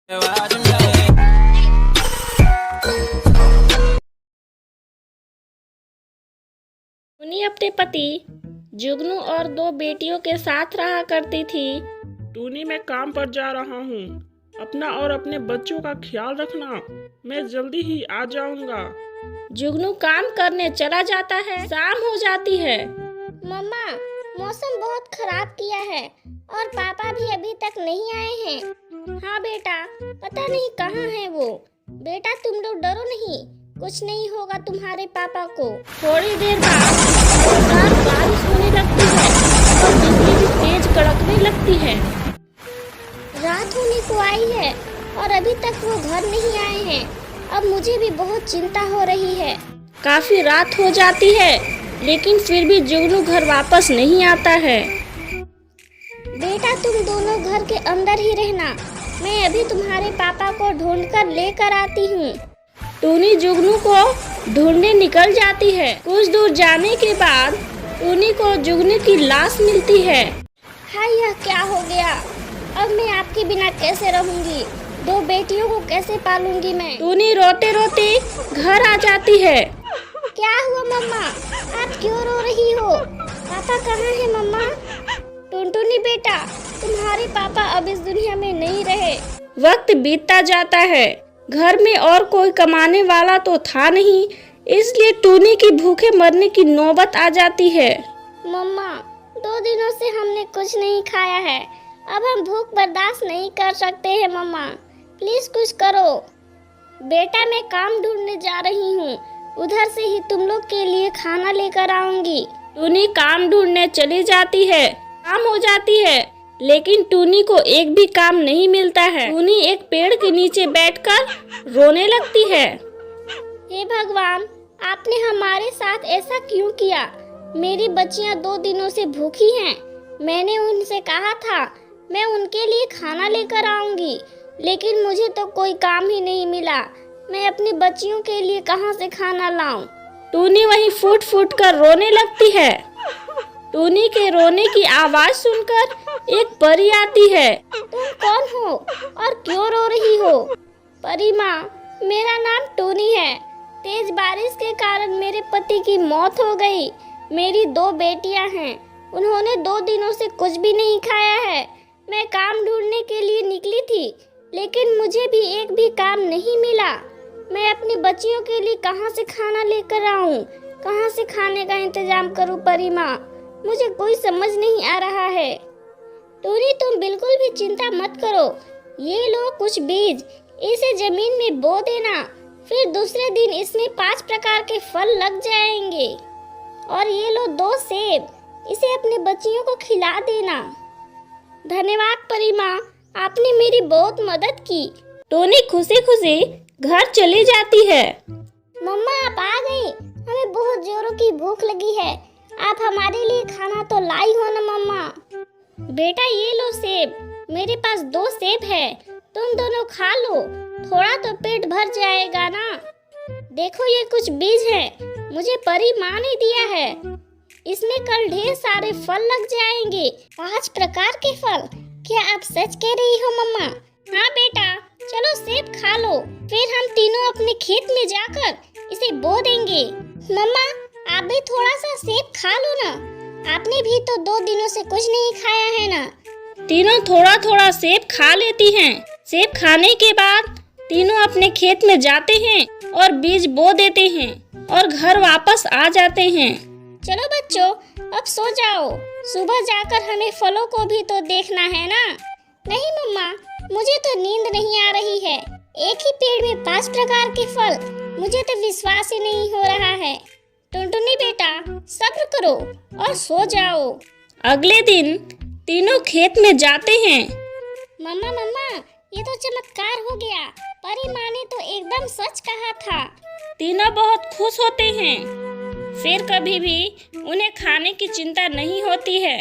टूनी अपने पति जुगनू और 2 बेटियों के साथ रहा करती थी। टूनी, मैं काम पर जा रहा हूँ। अपना और अपने बच्चों का ख्याल रखना। मैं जल्दी ही आ जाऊंगा। जुगनू काम करने चला जाता है। शाम हो जाती है। मम्मा, मौसम बहुत खराब किया है और पापा भी अभी तक नहीं आए हैं। हाँ बेटा, पता नहीं कहाँ है वो। बेटा तुम लोग डरो नहीं, कुछ नहीं होगा तुम्हारे पापा को। थोड़ी देर बाद जोरदार बारिश होने लगती है और बिजली भी तेज कड़कने लगती है। रात होने को आई है और अभी तक वो घर नहीं आए हैं। अब मुझे भी बहुत चिंता हो रही है। काफी रात हो जाती है, लेकिन फिर भी जुगनू घर वापस नहीं आता है। बेटा तुम दोनों घर के अंदर ही रहना, मैं अभी तुम्हारे पापा को ढूंढकर लेकर आती हूँ। टूनी जुगनू को ढूंढने निकल जाती है। कुछ दूर जाने के बाद टूनी को जुगनू की लाश मिलती है। हाय, यह क्या हो गया? अब मैं आपके बिना कैसे रहूंगी? 2 बेटियों को कैसे पालूंगी मैं? टूनी रोते रोते घर आ जाती है। क्या हुआ मम्मा? आप क्यों रो रही हो? पापा कहाँ है मम्मा? टुनटुनी बेटा, तुम्हारे पापा अब इस दुनिया में नहीं रहे। वक्त बीतता जाता है। घर में और कोई कमाने वाला तो था नहीं, इसलिए टूनी की भूखे मरने की नौबत आ जाती है। मम्मा, 2 दिनों से हमने कुछ नहीं खाया है। अब हम भूख बर्दाश्त नहीं कर सकते हैं मम्मा, प्लीज कुछ करो। बेटा मैं काम ढूंढने जा रही हूँ, उधर से ही तुम लोग के लिए खाना लेकर आऊंगी। टूनी काम ढूंढने चली जाती है। काम हो जाती है, लेकिन टूनी को एक भी काम नहीं मिलता है। टूनी एक पेड़ के नीचे बैठकर रोने लगती है। हे भगवान, आपने हमारे साथ ऐसा क्यों किया? मेरी बच्चियां 2 दिनों से भूखी हैं। मैंने उनसे कहा था मैं उनके लिए खाना लेकर आऊंगी, लेकिन मुझे तो कोई काम ही नहीं मिला। मैं अपनी बच्चियों के लिए कहां से खाना लाऊं? टूनी वहीं फूट फूट कर रोने लगती है। टूनी के रोने की आवाज सुनकर एक परी आती है। तुम कौन हो और क्यों रो रही हो? परी माँ, मेरा नाम टूनी है। तेज बारिश के कारण मेरे पति की मौत हो गई। मेरी 2 बेटियां हैं, उन्होंने 2 दिनों से कुछ भी नहीं खाया है। मैं काम ढूंढने के लिए निकली थी, लेकिन मुझे भी एक भी काम नहीं मिला। मैं अपनी बच्चियों के लिए कहां से खाना लेकर आऊं? कहां से खाने का इंतजाम करूं परी माँ? मुझे कोई समझ नहीं आ रहा है। टूनी तुम बिल्कुल भी चिंता मत करो। ये लो कुछ बीज, इसे जमीन में बो देना, फिर दूसरे दिन इसमें 5 प्रकार के फल लग जाएंगे। और ये लो 2 सेब, इसे अपनी बच्चियों को खिला देना। धन्यवाद परी माँ, आपने मेरी बहुत मदद की। टूनी खुशी खुशी घर चली जाती है। मम्मा आप आ गई, हमें बहुत जोरों की भूख लगी है। आप हमारे लिए खाना तो लाई हो ना मम्मा? बेटा ये लो सेब, मेरे पास 2 सेब है, तुम दोनों खा लो, थोड़ा तो पेट भर जाएगा ना। देखो ये कुछ बीज हैं, मुझे परी माँ ने दिया है। इसमें कल ढेर सारे फल लग जाएंगे, 5 प्रकार के फल। क्या आप सच कह रही हो मम्मा? हाँ बेटा, चलो सेब खा लो, फिर हम तीनों अपने खेत में जाकर इसे बो देंगे। मम्मा आप भी थोड़ा सा सेब खा लो ना, आपने भी तो 2 दिनों से कुछ नहीं खाया है ना। तीनों थोड़ा थोड़ा सेब खा लेती हैं। सेब खाने के बाद तीनों अपने खेत में जाते हैं और बीज बो देते हैं और घर वापस आ जाते हैं। चलो बच्चों, अब सो जाओ, सुबह जाकर हमें फलों को भी तो देखना है ना। नहीं मम्मा, मुझे तो नींद नहीं आ रही है। एक ही पेड़ में 5 प्रकार के फल, मुझे तो विश्वास ही नहीं हो रहा है। टुनटुनी बेटा सब्र करो और सो जाओ। अगले दिन तीनों खेत में जाते हैं। मम्मा मम्मा, ये तो चमत्कार हो गया, परी माँ ने तो एकदम सच कहा था। तीनों बहुत खुश होते हैं। फिर कभी भी उन्हें खाने की चिंता नहीं होती है।